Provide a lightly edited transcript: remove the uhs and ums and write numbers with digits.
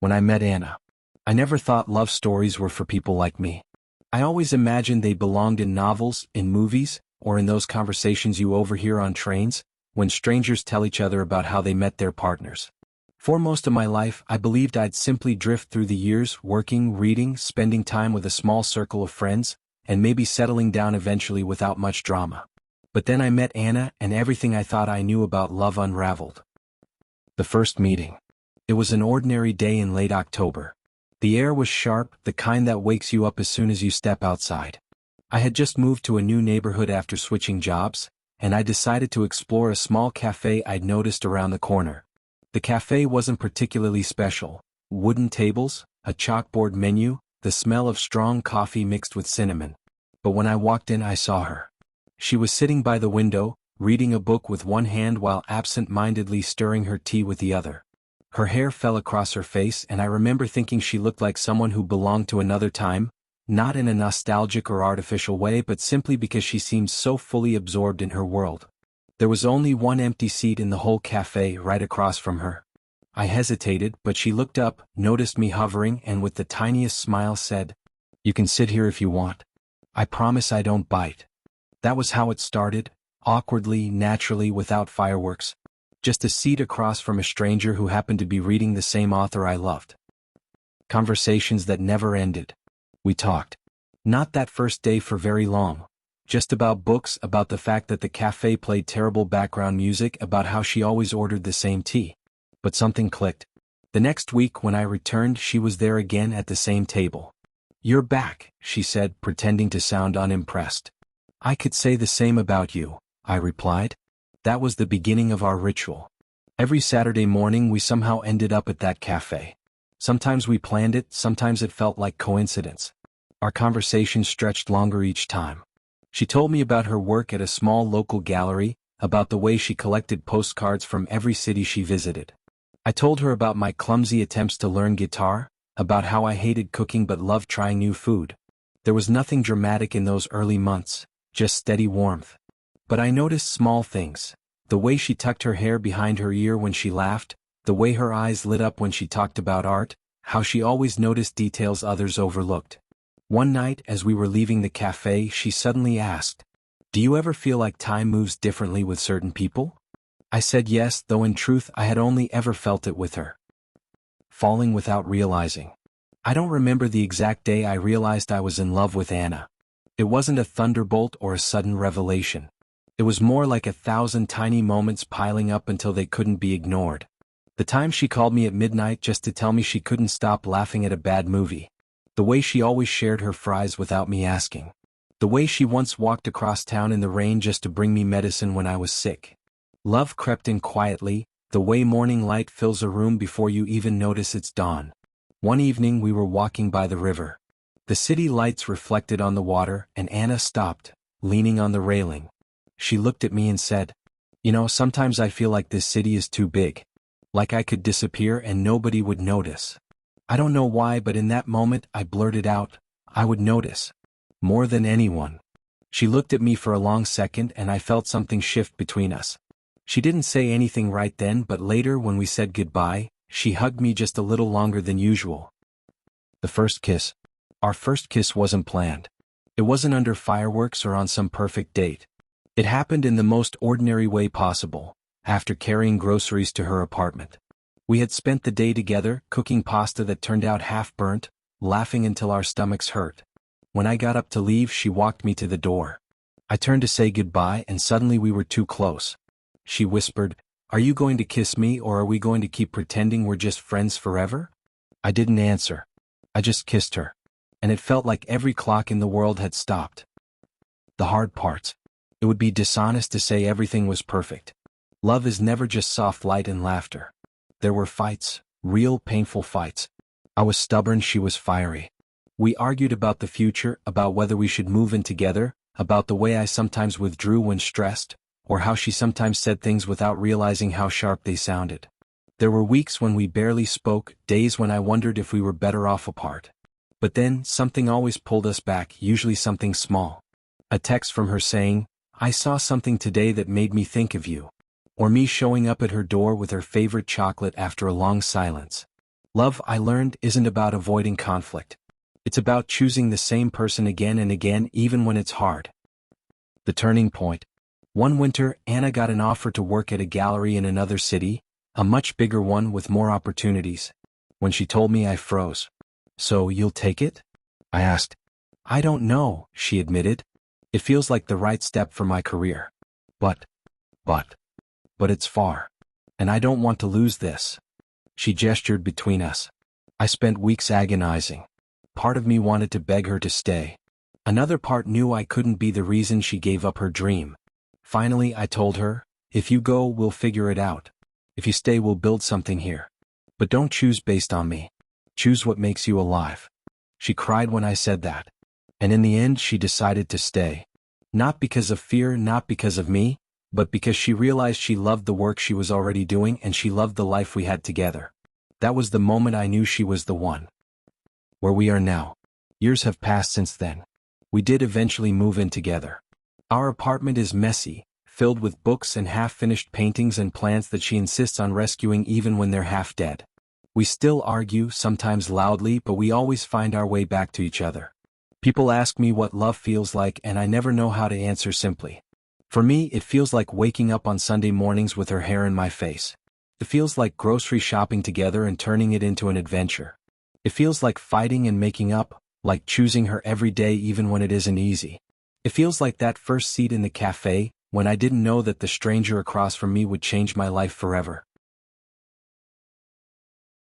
when I met Anna. I never thought love stories were for people like me. I always imagined they belonged in novels, in movies, or in those conversations you overhear on trains, when strangers tell each other about how they met their partners. For most of my life, I believed I'd simply drift through the years, working, reading, spending time with a small circle of friends, and maybe settling down eventually without much drama. But then I met Anna, and everything I thought I knew about love unraveled. The first meeting. It was an ordinary day in late October. The air was sharp, the kind that wakes you up as soon as you step outside. I had just moved to a new neighborhood after switching jobs, and I decided to explore a small cafe I'd noticed around the corner. The cafe wasn't particularly special. Wooden tables, a chalkboard menu, the smell of strong coffee mixed with cinnamon. But when I walked in, I saw her. She was sitting by the window, reading a book with one hand while absent-mindedly stirring her tea with the other. Her hair fell across her face, and I remember thinking she looked like someone who belonged to another time, not in a nostalgic or artificial way but simply because she seemed so fully absorbed in her world. There was only one empty seat in the whole cafe right across from her. I hesitated, but she looked up, noticed me hovering, and with the tiniest smile said, "You can sit here if you want. I promise I don't bite." That was how it started, awkwardly, naturally, without fireworks. Just a seat across from a stranger who happened to be reading the same author I loved. Conversations that never ended. We talked. Not that first day for very long. Just about books, about the fact that the cafe played terrible background music, about how she always ordered the same tea. But something clicked. The next week when I returned, she was there again at the same table. "You're back," she said, pretending to sound unimpressed. "I could say the same about you," I replied. That was the beginning of our ritual. Every Saturday morning we somehow ended up at that cafe. Sometimes we planned it, sometimes it felt like coincidence. Our conversation stretched longer each time. She told me about her work at a small local gallery, about the way she collected postcards from every city she visited. I told her about my clumsy attempts to learn guitar, about how I hated cooking but loved trying new food. There was nothing dramatic in those early months, just steady warmth. But I noticed small things. The way she tucked her hair behind her ear when she laughed, the way her eyes lit up when she talked about art, how she always noticed details others overlooked. One night, as we were leaving the cafe, she suddenly asked, "Do you ever feel like time moves differently with certain people?" I said yes, though in truth I had only ever felt it with her. Falling without realizing. I don't remember the exact day I realized I was in love with Anna. It wasn't a thunderbolt or a sudden revelation. It was more like 1,000 tiny moments piling up until they couldn't be ignored. The time she called me at midnight just to tell me she couldn't stop laughing at a bad movie. The way she always shared her fries without me asking. The way she once walked across town in the rain just to bring me medicine when I was sick. Love crept in quietly, the way morning light fills a room before you even notice it's dawn. One evening we were walking by the river. The city lights reflected on the water, and Anna stopped, leaning on the railing. She looked at me and said, "You know, sometimes I feel like this city is too big. Like I could disappear and nobody would notice." I don't know why, but in that moment I blurted out, "I would notice. More than anyone." She looked at me for a long second and I felt something shift between us. She didn't say anything right then, but later when we said goodbye, she hugged me just a little longer than usual. The first kiss. Our first kiss wasn't planned. It wasn't under fireworks or on some perfect date. It happened in the most ordinary way possible, after carrying groceries to her apartment. We had spent the day together, cooking pasta that turned out half-burnt, laughing until our stomachs hurt. When I got up to leave, she walked me to the door. I turned to say goodbye and suddenly we were too close. She whispered, "Are you going to kiss me or are we going to keep pretending we're just friends forever?" I didn't answer. I just kissed her. And it felt like every clock in the world had stopped. The hard parts. It would be dishonest to say everything was perfect. Love is never just soft light and laughter. There were fights, real painful fights. I was stubborn, she was fiery. We argued about the future, about whether we should move in together, about the way I sometimes withdrew when stressed, or how she sometimes said things without realizing how sharp they sounded. There were weeks when we barely spoke, days when I wondered if we were better off apart. But then, something always pulled us back, usually something small. A text from her saying, "I saw something today that made me think of you." Or me showing up at her door with her favorite chocolate after a long silence. Love, I learned, isn't about avoiding conflict. It's about choosing the same person again and again even when it's hard. The turning point. One winter, Anna got an offer to work at a gallery in another city, a much bigger one with more opportunities. When she told me, I froze. So, you'll take it? I asked. I don't know, she admitted. It feels like the right step for my career. But it's far. And I don't want to lose this. She gestured between us. I spent weeks agonizing. Part of me wanted to beg her to stay. Another part knew I couldn't be the reason she gave up her dream. Finally, I told her, if you go, we'll figure it out. If you stay, we'll build something here. But don't choose based on me. Choose what makes you alive. She cried when I said that. And in the end, she decided to stay. Not because of fear, not because of me, but because she realized she loved the work she was already doing and she loved the life we had together. That was the moment I knew she was the one. Where we are now. Years have passed since then. We did eventually move in together. Our apartment is messy, filled with books and half-finished paintings and plants that she insists on rescuing even when they're half dead. We still argue, sometimes loudly, but we always find our way back to each other. People ask me what love feels like and I never know how to answer simply. For me, it feels like waking up on Sunday mornings with her hair in my face. It feels like grocery shopping together and turning it into an adventure. It feels like fighting and making up, like choosing her every day even when it isn't easy. It feels like that first seat in the cafe, when I didn't know that the stranger across from me would change my life forever.